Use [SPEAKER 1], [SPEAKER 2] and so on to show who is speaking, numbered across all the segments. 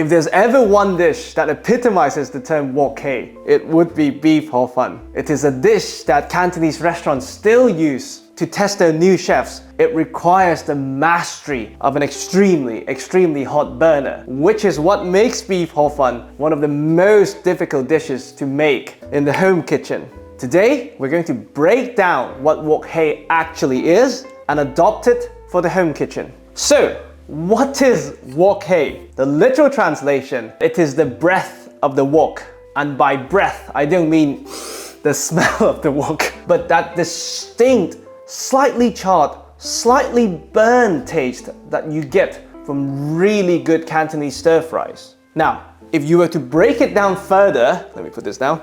[SPEAKER 1] If there's ever one dish that epitomizes the term Wok-Hei, it would be Beef Chow Fun. It is a dish that Cantonese restaurants still use to test their new chefs. It requires the mastery of an extremely hot burner, which is what makes Beef Chow Fun one of the most difficult dishes to make in the home kitchen. Today, we're going to break down what Wok-Hei actually is and adopt it for the home kitchen. So, what is Wok-Hei? The literal translation, it is the breath of the wok. And by breath, I don't mean the smell of the wok, but that distinct, slightly charred, slightly burned taste that you get from really good Cantonese stir fries. Now, if you were to break it down further, let me put this down.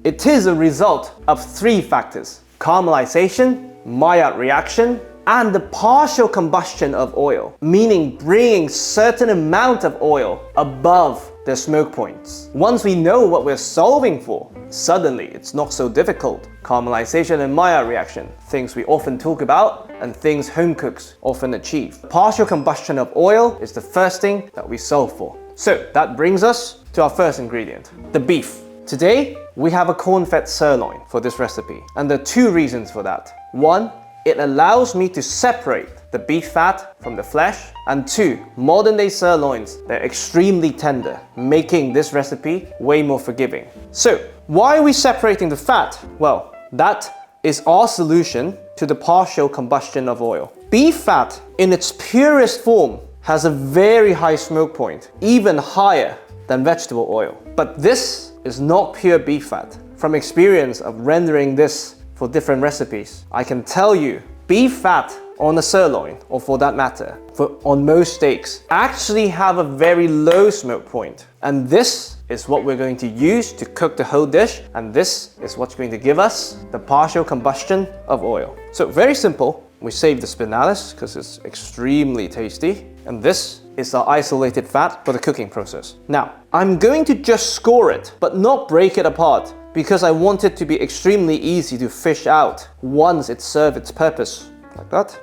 [SPEAKER 1] It is a result of three factors: caramelisation, Maillard reaction, and the partial combustion of oil, meaning bringing certain amount of oil above the smoke points. Once we know what we're solving for, suddenly it's not so difficult. Caramelisation and Maillard reaction, things we often talk about and things home cooks often achieve. Partial combustion of oil is the first thing that we solve for. So that brings us to our first ingredient, the beef. Today, we have a corn-fed sirloin for this recipe, and there are two reasons for that. One, it allows me to separate the beef fat from the flesh, and two, modern day sirloins, they're extremely tender, making this recipe way more forgiving. So, why are we separating the fat? Well, that is our solution to the partial combustion of oil. Beef fat, in its purest form, has a very high smoke point, even higher than vegetable oil. But this is not pure beef fat. From experience of rendering this for different recipes, I can tell you, beef fat on a sirloin, or for that matter, on most steaks, actually have a very low smoke point. And this is what we're going to use to cook the whole dish, and this is what's going to give us the partial combustion of oil. So very simple, we save the spinalis because it's extremely tasty, and this is our isolated fat for the cooking process. Now, I'm going to just score it, but not break it apart, because I want it to be extremely easy to fish out once it served its purpose. Like that.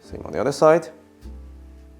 [SPEAKER 1] Same on the other side.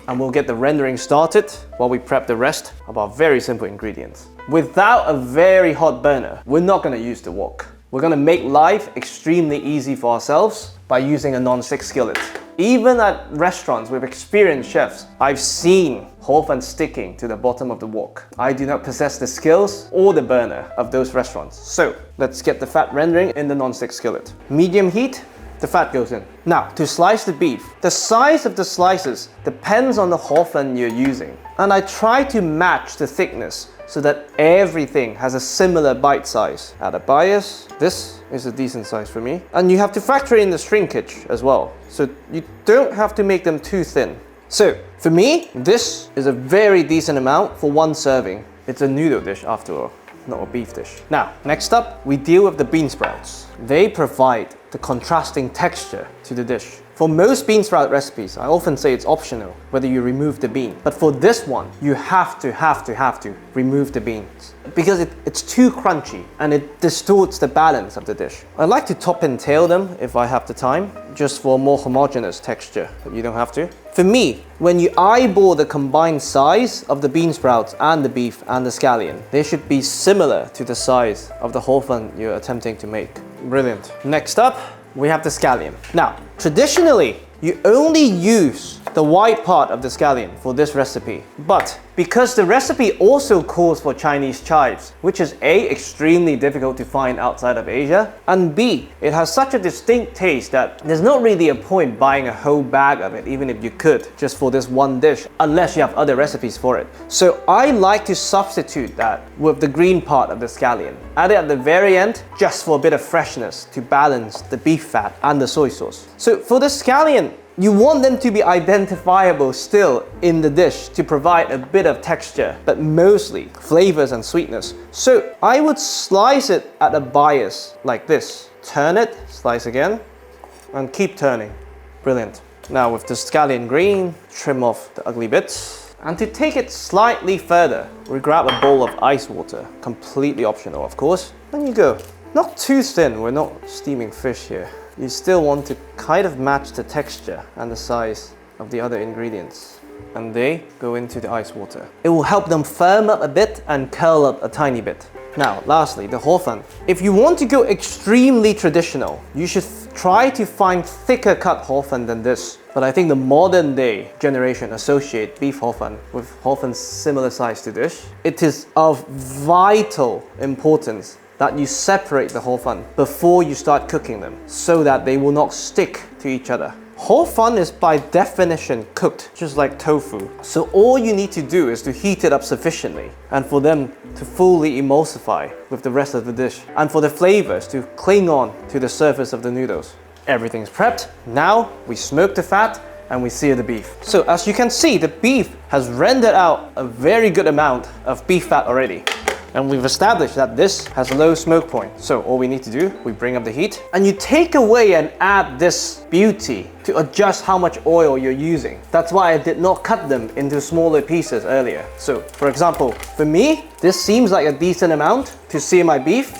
[SPEAKER 1] And we'll get the rendering started while we prep the rest of our very simple ingredients. Without a very hot burner, we're not going to use the wok. We're going to make life extremely easy for ourselves by using a non-stick skillet. Even at restaurants with experienced chefs, I've seen Chow Fun sticking to the bottom of the wok. I do not possess the skills or the burner of those restaurants. So let's get the fat rendering in the non-stick skillet. Medium heat, the fat goes in. Now, to slice the beef, the size of the slices depends on the Chow Fun you're using. And I try to match the thickness so that everything has a similar bite size. At a bias, this is a decent size for me. And you have to factor in the shrinkage as well. So you don't have to make them too thin. So for me, this is a very decent amount for one serving. It's a noodle dish after all, not a beef dish. Now, next up, we deal with the bean sprouts. They provide the contrasting texture to the dish. For most bean sprout recipes, I often say it's optional whether you remove the bean. But for this one, you have to remove the beans because it's too crunchy and it distorts the balance of the dish. I like to top and tail them if I have the time, just for a more homogeneous texture, but you don't have to. For me, when you eyeball the combined size of the bean sprouts and the beef and the scallion, they should be similar to the size of the Chow Fun you're attempting to make. Brilliant. Next up, we have the scallion. Now, traditionally, you only use the white part of the scallion for this recipe. But because the recipe also calls for Chinese chives, which is A, extremely difficult to find outside of Asia, and B, it has such a distinct taste that there's not really a point buying a whole bag of it, even if you could, just for this one dish, unless you have other recipes for it. So I like to substitute that with the green part of the scallion. Add it at the very end, just for a bit of freshness to balance the beef fat and the soy sauce. So for the scallion, you want them to be identifiable still in the dish to provide a bit of texture, but mostly flavors and sweetness. So I would slice it at a bias like this. Turn it, slice again, and keep turning. Brilliant. Now with the Scallion-green, trim off the ugly bits. And to take it slightly further, we grab a bowl of ice water. Completely optional, of course. Then you go. Not too thin, we're not steaming fish here. You still want to kind of match the texture and the size of the other ingredients. and they go into the ice water. It will help them firm up a bit and curl up a tiny bit. Now, lastly, the hor fun. If you want to go extremely traditional, you should try to find thicker cut hor fun than this. But I think the modern day generation associate beef hor fun with hor fun similar size to this. It is of vital importance that you separate the hor fun before you start cooking them so that they will not stick to each other. Hor fun is by definition cooked, just like tofu. So all you need to do is to heat it up sufficiently and for them to fully emulsify with the rest of the dish and for the flavors to cling on to the surface of the noodles. Everything's prepped. Now we smoke the fat and we sear the beef. So as you can see, the beef has rendered out a very good amount of beef fat already. And we've established that this has a low smoke point. So all we need to do, we bring up the heat and you take away and add this beauty to adjust how much oil you're using. That's why I did not cut them into smaller pieces earlier. So for example, for me, this seems like a decent amount to sear my beef.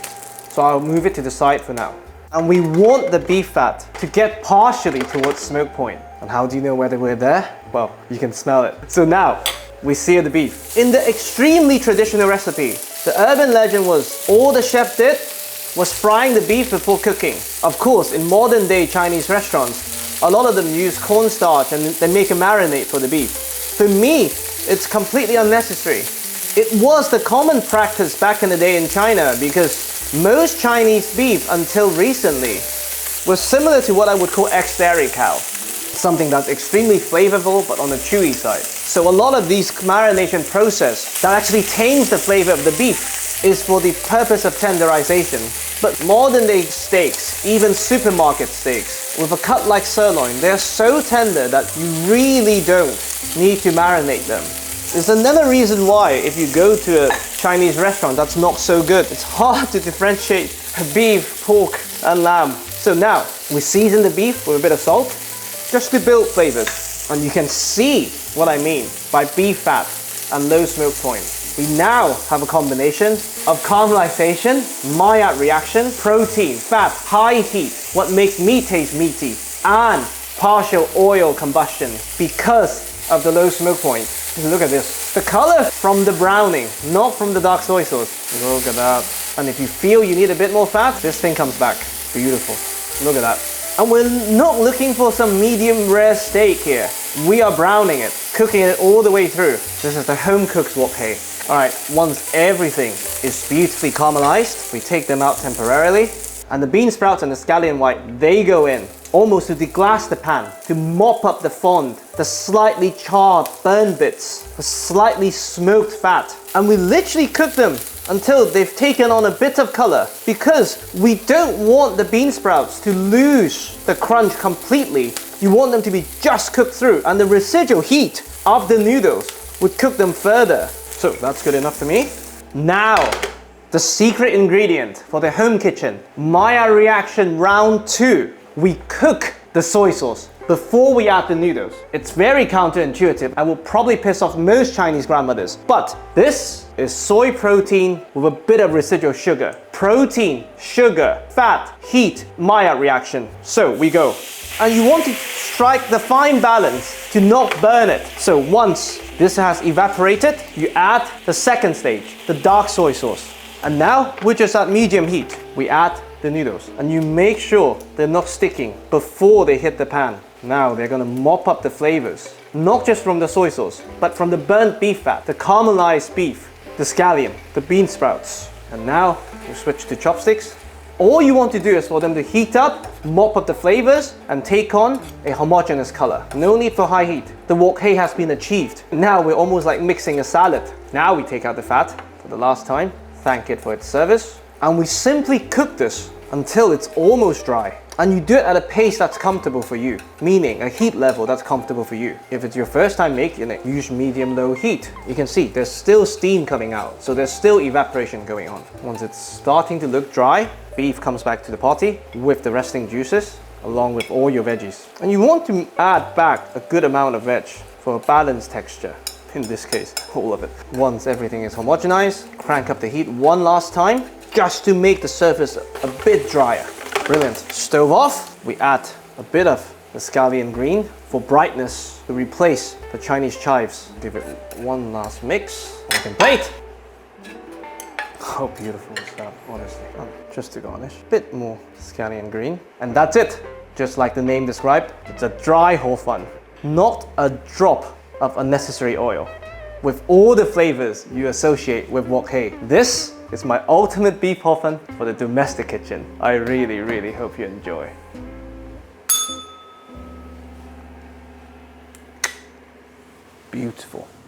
[SPEAKER 1] So I'll move it to the side for now. And we want the beef fat to get partially towards smoke point. And how do you know whether we're there? Well, you can smell it. So now, we sear the beef. In the extremely traditional recipe, the urban legend was all the chef did was frying the beef before cooking. Of course, in modern day Chinese restaurants, a lot of them use cornstarch and they make a marinade for the beef. For me, it's completely unnecessary. It was the common practice back in the day in China because most Chinese beef until recently was similar to what I would call ex-dairy cow. Something that's extremely flavorful but on the chewy side. So a lot of these marination process that actually tames the flavor of the beef is for the purpose of tenderization. But modern day steaks, even supermarket steaks, with a cut like sirloin, they're so tender that you really don't need to marinate them. There's another reason why if you go to a Chinese restaurant that's not so good, it's hard to differentiate beef, pork and lamb. So now we season the beef with a bit of salt just to build flavors. And you can see what I mean by beef fat and low smoke point. We now have a combination of caramelization, Maillard reaction, protein, fat, high heat, what makes meat taste meaty, and partial oil combustion because of the low smoke point. Look at this. The color from the browning, not from the dark soy sauce. Look at that. And if you feel you need a bit more fat, this thing comes back. Beautiful. Look at that. And we're not looking for some medium rare steak here. We are browning it, cooking it all the way through. This is the home-cooked Wok-Hei. Alright, once everything is beautifully caramelized, we take them out temporarily. And the bean sprouts and the scallion white, they go in, almost to deglaze the pan, to mop up the fond, the slightly charred burn bits, the slightly smoked fat. And we literally cook them until they've taken on a bit of color, because we don't want the bean sprouts to lose the crunch completely. You want them to be just cooked through, and the residual heat of the noodles would cook them further. So that's good enough for me. Now, the secret ingredient for the home kitchen, Maillard reaction round 2. We cook the soy sauce before we add the noodles. It's very counterintuitive and will probably piss off most Chinese grandmothers. But this is soy protein with a bit of residual sugar. Protein, sugar, fat, heat, Maillard reaction. So we go. And you want to strike the fine balance to not burn it. So once this has evaporated, you add the second stage, the dark soy sauce. And now we're just at medium heat. We add the noodles and you make sure they're not sticking before they hit the pan. Now they're gonna mop up the flavors, not just from the soy sauce, but from the burnt beef fat, the caramelized beef, the scallion, the bean sprouts. And now we switch to chopsticks. All you want to do is for them to heat up, mop up the flavors, and take on a homogeneous color. No need for high heat. The Wok-Hei has been achieved. Now we're almost like mixing a salad. Now we take out the fat for the last time, thank it for its service, and we simply cook this until it's almost dry. And you do it at a pace that's comfortable for you, meaning a heat level that's comfortable for you. If it's your first time making it, use medium-low heat. You can see there's still steam coming out, so there's still evaporation going on. Once it's starting to look dry, beef comes back to the party with the resting juices, along with all your veggies. And you want to add back a good amount of veg for a balanced texture. In this case, all of it. Once everything is homogenized, crank up the heat one last time, just to make the surface a bit drier. Brilliant. Stove off, we add a bit of the Scallion-green for brightness to replace the Chinese chives. Give it one last mix. I can plate. How beautiful is that, honestly. Just to garnish, a bit more Scallion-green. And that's it. Just like the name described, it's a dry whole fun. Not a drop of unnecessary oil. With all the flavors you associate with Wok-Hei. This is my ultimate beef Chow Fun for the domestic kitchen. I really, really hope you enjoy. Beautiful.